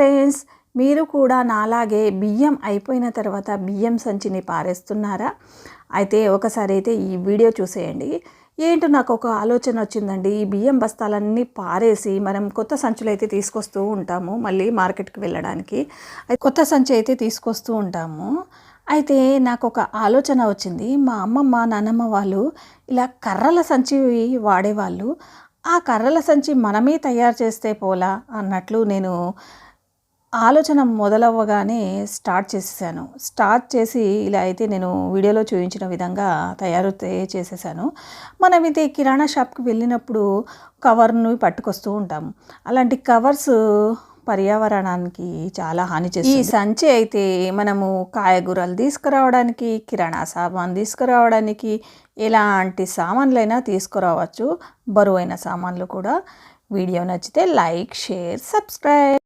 Friends, మీరు కూడా నాలాగే బియ్యం అయిపోయిన తర్వాత బియ్యం సంచిని పారేస్తున్నారా? అయితే ఒకసారి అయితే ఈ వీడియో చూసేయండి. ఏంటో నాకు ఒక ఆలోచన వచ్చిందండి. ఈ బియ్యం బస్తాలన్నీ పారేసి మనం కొత్త సంచులు అయితే తీసుకొస్తూ ఉంటాము మళ్ళీ మార్కెట్కి వెళ్ళడానికి. కొత్త సంచి అయితే తీసుకొస్తూ ఉంటాము. అయితే నాకు ఒక ఆలోచన వచ్చింది. మా అమ్మమ్మ నాన్నమ్మ వాళ్ళు ఇలా కర్రల సంచి వాడేవాళ్ళు. ఆ కర్రల సంచి మనమే తయారు చేస్తే పోలా అన్నట్లు నేను ఆలోచన మొదలవ్వగానే స్టార్ట్ చేసి ఇలా అయితే నేను వీడియోలో చూపించిన విధంగా తయారు చేసేసాను. మనమైతే కిరాణా షాప్కి వెళ్ళినప్పుడు కవర్ను పట్టుకొస్తూ ఉంటాము. అలాంటి కవర్స్ పర్యావరణానికి చాలా హాని చేస్తుంది. ఈ సంచి అయితే మనము కాయగూరలు తీసుకురావడానికి, కిరాణా సామాన్ తీసుకురావడానికి, ఎలాంటి సామాన్లైనా తీసుకురావచ్చు, బరువైన సామాన్లు కూడా. వీడియో నచ్చితే లైక్, షేర్, సబ్స్క్రైబ్.